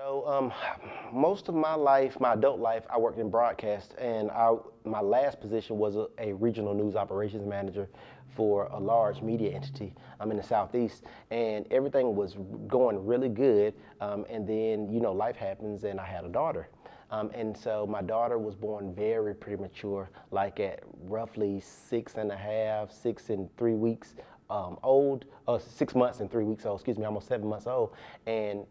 So, most of my life, my adult life, I worked in broadcast, and my last position was a regional news operations manager for a large media entity in the Southeast, and everything was going really good. And then, life happens, and I had a daughter. And so my daughter was born very premature, like at roughly 6.5, 6 and 3 weeks old, 6 months and 3 weeks old, excuse me, almost 7 months old. And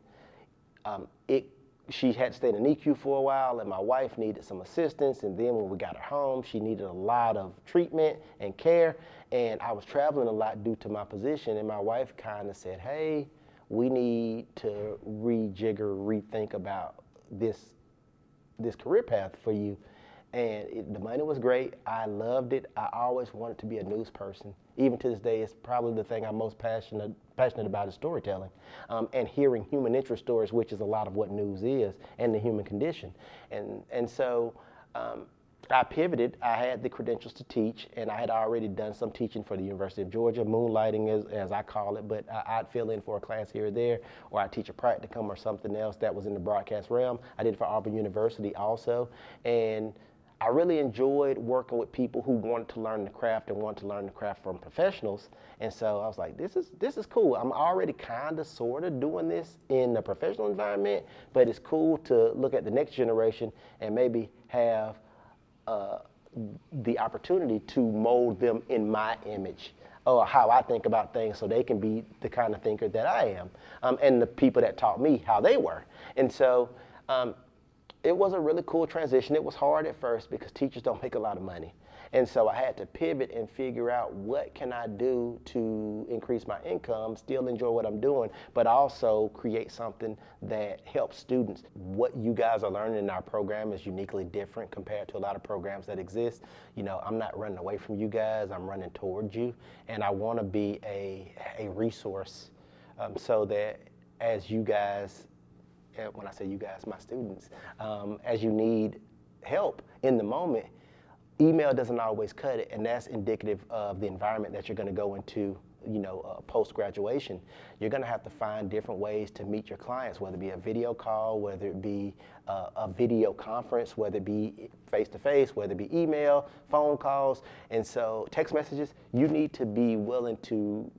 she had to stay in the NICU for a while, and my wife needed some assistance. And then when we got her home, she needed a lot of treatment and care. And I was traveling a lot due to my position. And my wife kind of said, "Hey, we need to rethink about this career path for you." And the money was great. I loved it. I always wanted to be a news person. Even to this day, it's probably the thing I'm most passionate about is storytelling, and hearing human interest stories, which is a lot of what news is, and the human condition. And so I pivoted. I had the credentials to teach, and I had already done some teaching for the University of Georgia, moonlighting as I call it, but I'd fill in for a class here or there, or I'd teach a practicum or something else that was in the broadcast realm. I did it for Auburn University also, and I really enjoyed working with people who wanted to learn the craft and wanted to learn the craft from professionals. And so I was like, this is cool. I'm already kind of sort of doing this in the professional environment, but it's cool to look at the next generation and maybe have the opportunity to mold them in my image, or how I think about things, so they can be the kind of thinker that I am, and the people that taught me how they were. And so it was a really cool transition. It was hard at first because teachers don't make a lot of money. And so I had to pivot and figure out, what can I do to increase my income, still enjoy what I'm doing, but also create something that helps students. What you guys are learning in our program is uniquely different compared to a lot of programs that exist. I'm not running away from you guys, I'm running towards you. And I want to be a resource, so that as you guys, when I say you guys, my students, as you need help in the moment, email doesn't always cut it, and that's indicative of the environment that you're going to go into, post-graduation. You're going to have to find different ways to meet your clients, whether it be a video call, whether it be a video conference, whether it be face-to-face, whether it be email, phone calls, and so text messages. You need to be willing to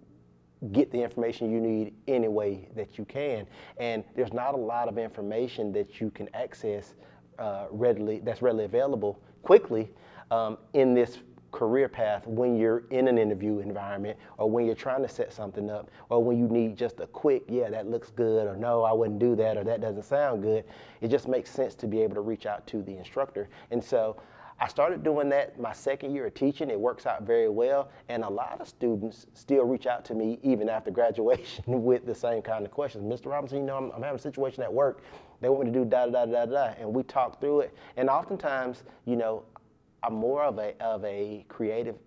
get the information you need any way that you can. And there's not a lot of information that you can access that's readily available quickly in this career path when you're in an interview environment, or when you're trying to set something up, or when you need just a quick, yeah, that looks good, or no, I wouldn't do that, or that doesn't sound good. It just makes sense to be able to reach out to the instructor. And so I started doing that my second year of teaching. It works out very well, and a lot of students still reach out to me even after graduation with the same kind of questions. "Mr. Robinson, I'm having a situation at work. They want me to do da da da da da," and we talk through it. And oftentimes, I'm more of a creative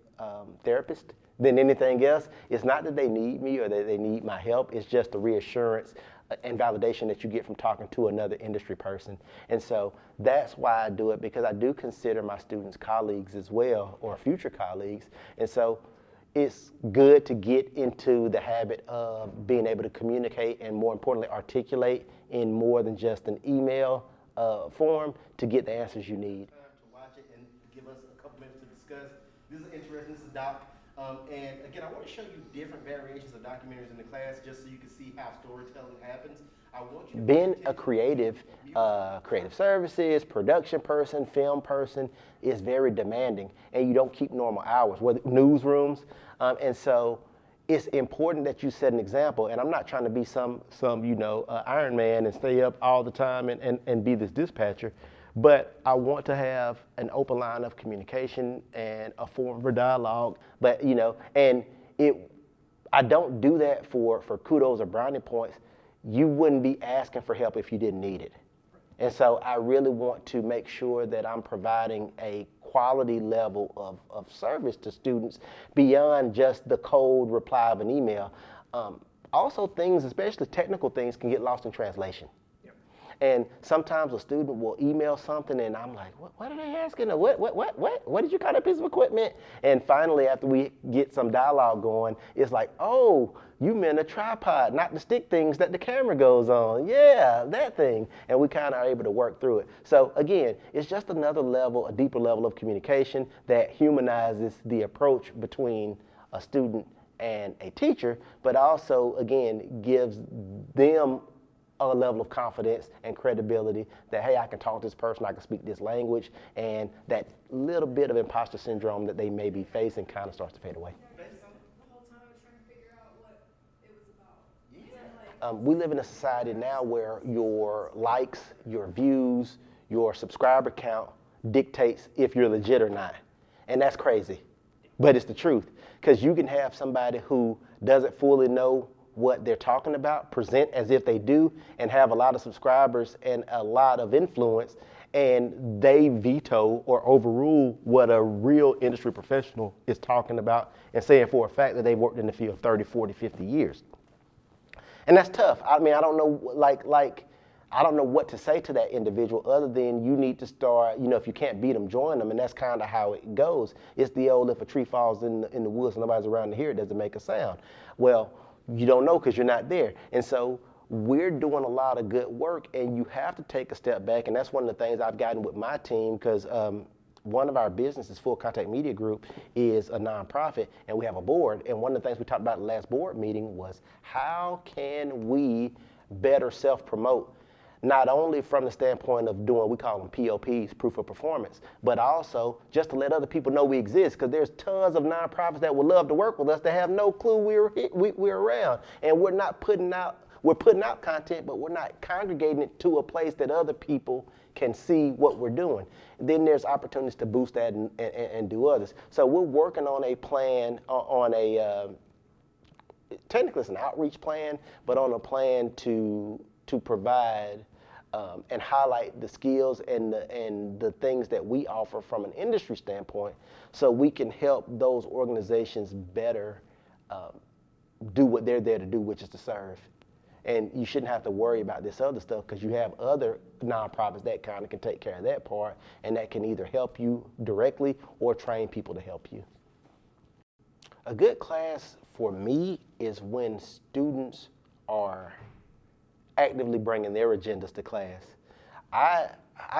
therapist than anything else. It's not that they need me or that they need my help. It's just the reassurance and validation that you get from talking to another industry person. And so that's why I do it, because I do consider my students colleagues as well, or future colleagues. And so it's good to get into the habit of being able to communicate, and more importantly, articulate in more than just an email form to get the answers you need. To watch it and give us a couple minutes to discuss. This is interesting. This is a doc. And again, I want to show you different variations of documentaries in the class, just so you can see how storytelling happens. I want you to being a creative services, production person, film person is very demanding, and you don't keep normal hours, whether newsrooms. And so it's important that you set an example. And I'm not trying to be some Iron Man and stay up all the time and be this dispatcher. But I want to have an open line of communication and a forum for dialogue. But I don't do that for kudos or brownie points. You wouldn't be asking for help if you didn't need it. And so I really want to make sure that I'm providing a quality level of service to students beyond just the cold reply of an email. Also, things, especially technical things, can get lost in translation. And sometimes a student will email something and I'm like, what are they asking? What did you call that piece of equipment? And finally, after we get some dialogue going, it's like, oh, you meant a tripod, not the stick things that the camera goes on. Yeah, that thing. And we kind of are able to work through it. So again, it's just another level, a deeper level of communication that humanizes the approach between a student and a teacher, but also, again, gives them a level of confidence and credibility that, hey, I can talk to this person, I can speak this language, and that little bit of imposter syndrome that they may be facing kind of starts to fade away. The whole time I was trying to figure out what it was about. We live in a society now where your likes, your views, your subscriber count dictates if you're legit or not. And that's crazy, but it's the truth. Because you can have somebody who doesn't fully know what they're talking about, present as if they do, and have a lot of subscribers and a lot of influence, and they veto or overrule what a real industry professional is talking about and saying for a fact that they've worked in the field 30, 40, 50 years. And that's tough. I mean, I don't know, I don't know what to say to that individual other than you need to start, if you can't beat them, join them. And that's kind of how it goes. It's the old, if a tree falls in the woods and nobody's around to hear it, does it make a sound? Well, you don't know because you're not there. And so we're doing a lot of good work, and you have to take a step back. And that's one of the things I've gotten with my team, because one of our businesses, Full Contact Media Group, is a nonprofit, and we have a board. And one of the things we talked about at the last board meeting was how can we better self-promote? Not only from the standpoint of doing, we call them POPs, proof of performance, but also just to let other people know we exist, because there's tons of nonprofits that would love to work with us that have no clue we're around. And we're putting out content, but we're not congregating it to a place that other people can see what we're doing. Then there's opportunities to boost that and do others. So we're working on a plan, technically it's an outreach plan, but on a plan to provide and highlight the skills and the things that we offer from an industry standpoint, so we can help those organizations better do what they're there to do, which is to serve. And you shouldn't have to worry about this other stuff, because you have other nonprofits that kind of can take care of that part, and that can either help you directly or train people to help you. A good class for me is when students are actively bringing their agendas to class. I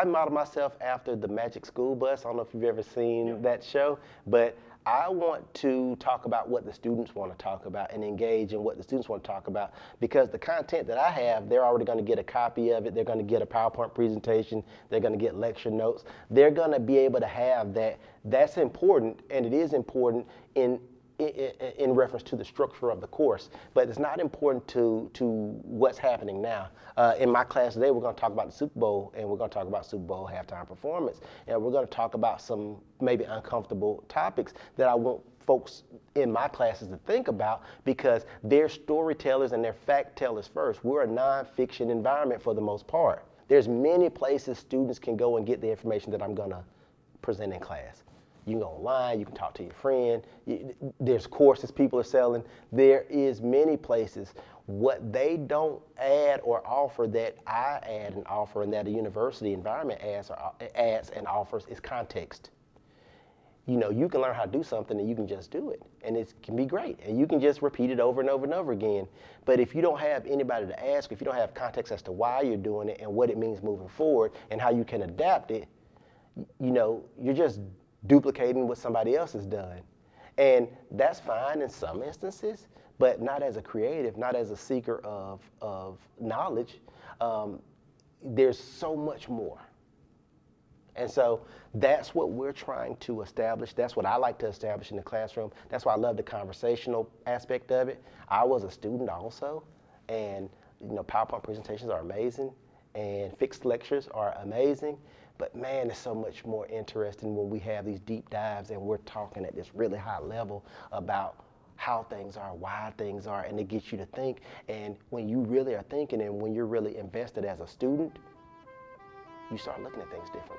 model myself after the Magic School Bus. I don't know if you've ever seen that show, but I want to talk about what the students want to talk about and engage in what the students want to talk about, because the content that I have, they're already going to get a copy of it. They're going to get a PowerPoint presentation. They're going to get lecture notes. They're going to be able to have that. That's important, and it is important in reference to the structure of the course, but it's not important to what's happening now. In my class today, we're going to talk about the Super Bowl, and we're going to talk about Super Bowl halftime performance, and we're going to talk about some maybe uncomfortable topics that I want folks in my classes to think about, because they're storytellers and they're fact tellers first. We're a nonfiction environment for the most part. There's many places students can go and get the information that I'm going to present in class. You can go online, you can talk to your friend, there's courses people are selling. There is many places. What they don't add or offer that I add and offer, and that a university environment adds and offers, is context. You can learn how to do something and you can just do it, and it can be great, and you can just repeat it over and over and over again. But if you don't have anybody to ask, if you don't have context as to why you're doing it and what it means moving forward and how you can adapt it, you're just duplicating what somebody else has done. And that's fine in some instances, but not as a creative, not as a seeker of knowledge. There's so much more. And so that's what we're trying to establish. That's what I like to establish in the classroom. That's why I love the conversational aspect of it. I was a student also, and PowerPoint presentations are amazing, and fixed lectures are amazing. But man, it's so much more interesting when we have these deep dives and we're talking at this really high level about how things are, why things are, and it gets you to think. And when you really are thinking and when you're really invested as a student, you start looking at things differently.